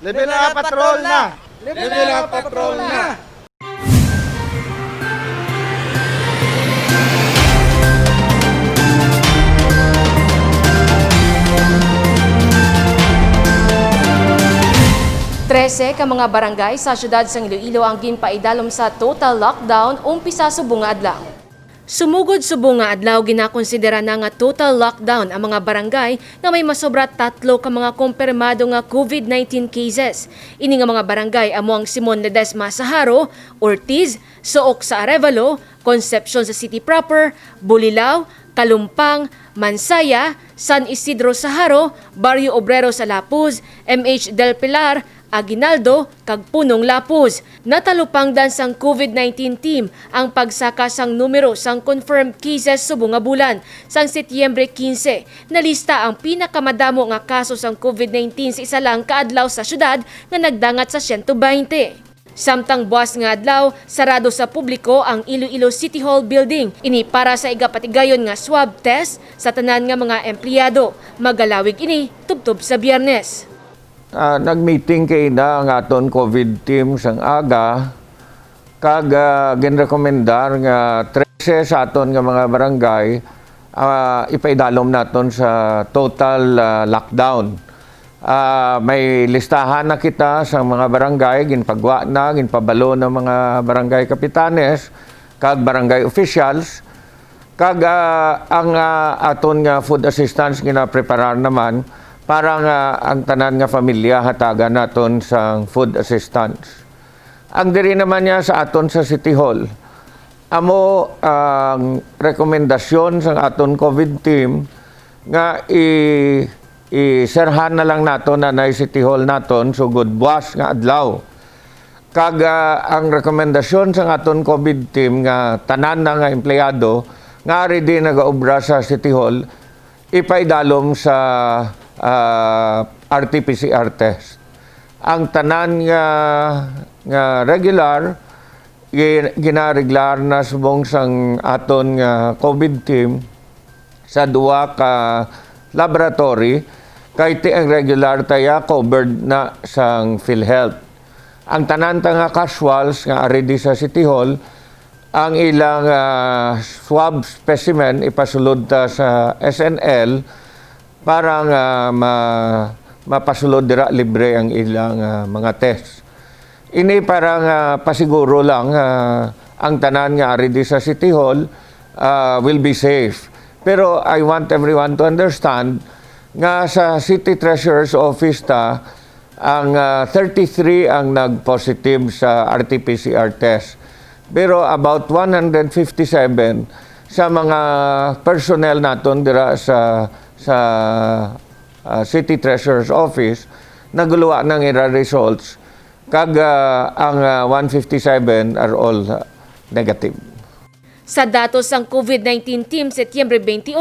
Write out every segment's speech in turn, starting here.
Level up patrol na! Level up patrol na! Trese ka mga barangay sa syudad sang Iloilo ang ginpaidalom sa total lockdown umpisa subong nga adlaw. Sumugod subong nga adlaw ginakonsidera na nga total lockdown ang mga barangay nga may masobra 3 ka mga kumpirmado nga COVID-19 cases. Ini nga mga barangay amo ang Simon Ledesma sa Haro, Ortiz, Sook sa Arevalo, Concepcion sa City Proper, Bulilao, Kalumpang, Mansaya, San Isidro sa Haro, Barrio Obrero sa Lapuz, MH Del Pilar, Aguinaldo, kag Punong Lapuz. Natalupang dan sang COVID-19 team ang pagsaka sang numero sang confirmed cases subong nga bulan. Sang Setyembre 15, nalista ang pinakamadamo nga kaso sang COVID-19 sa isa lang kaadlaw sa syudad nga nagdangat sa 120. Samtang buwas nga adlaw, sarado sa publiko ang Iloilo City Hall building. Ini para sa igapatigayon nga swab test sa tanan nga mga empleyado. Magalawig ini tubtob sa Biyernes. Nag-meeting kay na ang aton COVID team sang aga kag ginrekomendar nga 13 sa aton nga mga barangay ipaidalom naton sa total lockdown. May listahan na kita sa mga barangay, ginpagwa na, ginpabalo ng mga barangay kapitanes kag barangay officials kag ang aton nga food assistance ginapreparar naman para nga ang tanan nga pamilya hatagan naton sa food assistance. Ang diri naman niya sa aton sa City Hall, amo ang rekomendasyon sa aton COVID team nga iserhan na lang naton na City Hall naton sugod buwas nga adlaw. Kag ang rekomendasyon sa aton COVID team nga tanan na nga empleyado nga ready nagaobra sa City Hall ipaidalom sa RT-PCR test. Ang tanan nga regular ginareglar na subong sang aton nga COVID team sa duwa ka laboratory kay ti ang regular taya covered na sang PhilHealth. Ang tanan ta nga casuals nga ready sa City Hall ang ilang swab specimen ipasulod ta sa SNL para nga mapasulod dira libre ang ilang mga test. Ini para nga pasiguro lang ang tanan nga ready sa City Hall will be safe. Pero I want everyone to understand nga sa City Treasurer's Office ang 33 ang nag-positive sa RT-PCR test. Pero about 157 sa mga personnel naton dira sa City Treasurer's Office naguluwa ng ira results kag ang 157 are all negative. Sa datos sang COVID-19 team Setyembre 21,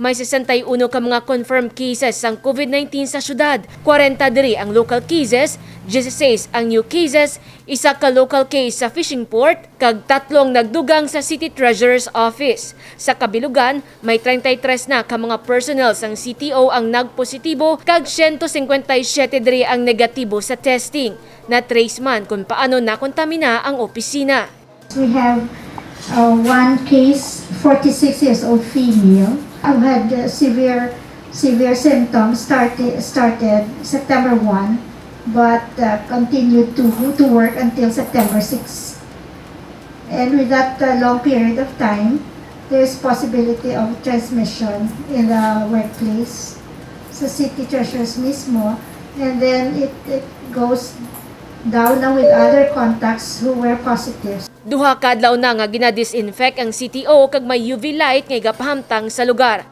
may 61 ka mga confirmed cases sang COVID-19 sa syudad. 40 diri ang local cases, 16 ang new cases, 1 ka local case sa fishing port, kag 3 nagdugang sa City Treasurer's Office. Sa kabilugan, may 33 na ka mga personnel sang CTO ang nagpositibo, kag 157 diri ang negatibo sa testing. Na-trace man kung paano nakontamina ang opisina. We have one case, 46 years old female, who had severe symptoms started September 1, but continued to work until September 6. And with that long period of time, there is possibility of transmission in the workplace sa city treasurers mismo, and then it goes down na with other contacts who were positive. Duha ka adlaw na nga ginadisinfect ang CTO kag may UV light nga igapahamtang sa lugar.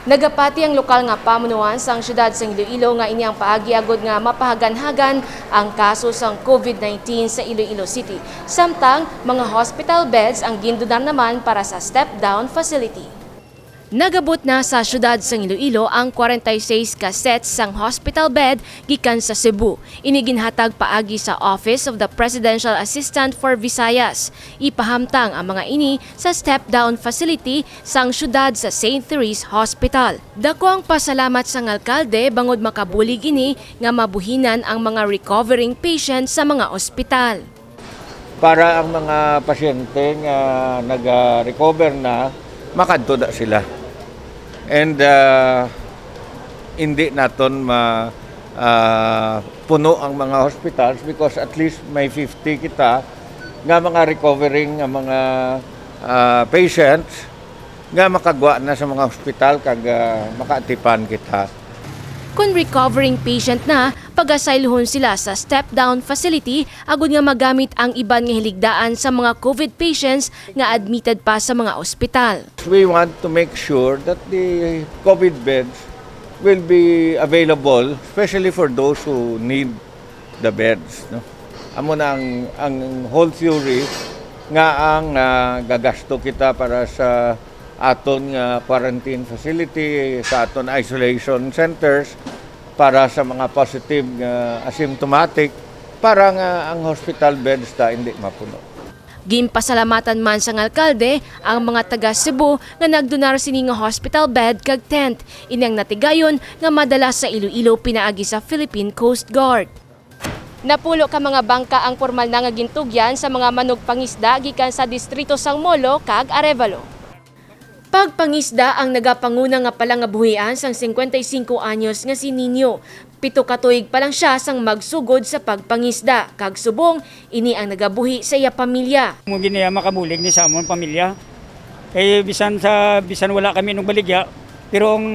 Nagapati ang lokal nga pamunuan sang syudad sang Iloilo nga ini ang paagi agod nga mapahagan-hagan ang kaso sang COVID-19 sa Iloilo City. Samtang mga hospital beds ang gindudan naman para sa step-down facility. Nagabot na sa syudad sang Iloilo ang 46 ka sets sang hospital bed gikan sa Cebu. Iniginhatag paagi sa Office of the Presidential Assistant for Visayas. Ipahamtang ang mga ini sa step-down facility sang syudad sa St. Therese Hospital. Dako ang pasalamat sang alkalde bangod makabulig ini nga mabuhinan ang mga recovering patients sa mga ospital. Para ang mga pasyente nga nag-recover na, makadto na sila. And hindi naton puno ang mga hospitals because at least may 50 kita nga mga recovering nga mga patients nga makagwa na sa mga hospital kag makaatipan kita. Kung recovering patient na, pag-asayluhon sila sa step-down facility agud nga magamit ang iban nga hiligdaan sa mga COVID patients nga admitted pa sa mga ospital. We want to make sure that the COVID beds will be available, especially for those who need the beds. No? Amo na ang whole theory nga ang gagasto kita para sa aton quarantine facility, sa aton isolation centers, para sa mga positive asymptomatic, para nga ang hospital beds ta hindi mapuno. Gimpasalamatan man sang alkalde ang mga taga Cebu nga nagdonar sini nga hospital bed kag tent. Inyang natigayon nga madala sa Iloilo pinaagi sa Philippine Coast Guard. Napulo ka mga bangka ang formal na nga gintugyan sa mga manug pangisda gikan sa distrito sang Molo kag Arevalo. Pagpangisda ang nagapanguna nga pala nga buhian sang 55 anyos nga si Nino. 7 ka tuig pa lang siya sang magsugod sa pagpangisda. Kag subong, ini ang nagabuhi sa iya pamilya. Mo ginaya makabulig ni sa amon pamilya. Kay bisan wala kami nung baligya, pero ang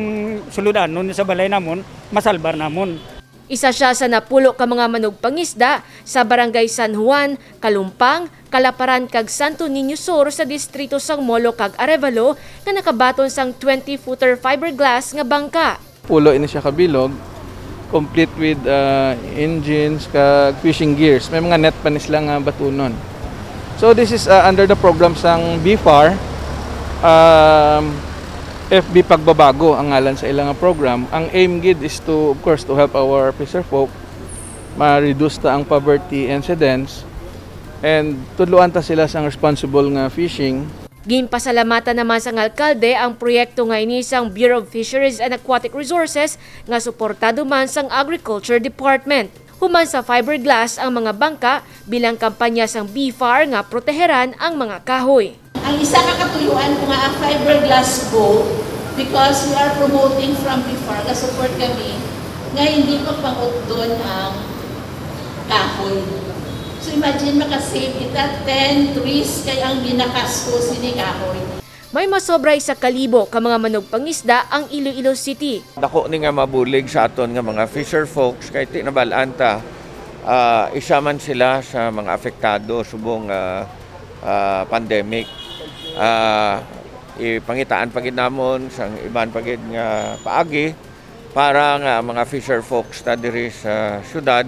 suludan nun sa balay namon, masalbar namon. Isa siya sa napulo ka mga manugpangisda sa Barangay San Juan, Kalumpang, Kalaparan kag Santo Niño Sur sa distrito sang Molo kag Arevalo nga nakabaton sang 20-footer fiberglass nga bangka. Pulo ini siya kabilog, complete with engines kag fishing gears. May mga net pa ni sila nga batunon. So this is under the program sang BFAR. FB Pagbabago ang ngalan sa ilang program. Ang aim gid is to, of course, to help our fisherfolk ma-reduce ta ang poverty incidence and tudloan ta sila sa responsible nga fishing. Ginpasalamatan naman sang alkalde ang proyekto nga ini sang Bureau of Fisheries and Aquatic Resources nga suportado man sang Agriculture Department. Human sa fiberglass ang mga bangka bilang kampanya sang BFAR nga proteheran ang mga kahoy. Ang isa ka katuyuan ko nga ang fiberglass boat because we are promoting from before, support kami, nga hindi pa pang-utdon ang kahoy. So imagine makasave kita 10 trees kaya ang ginakasko sini kahoy. May masobra 1,000 ka mga manugpangisda ang Iloilo City. Dako ni nga mabulig sa aton nga mga fisher folks kay tinabalaan ta isa man sila sa mga apektado subong pandemic. Ipangitaan pagid namon sang iban pagid nga paagi para nga mga fisher folks ta diri sa syudad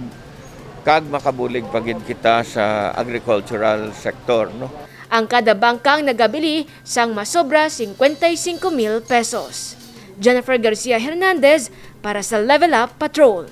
kag makabulig pagid kita sa agricultural sector, no. Ang kada bangkang nagabili sang masobra 55,000 pesos. Jennifer Garcia Hernandez para sa Level Up Patrol.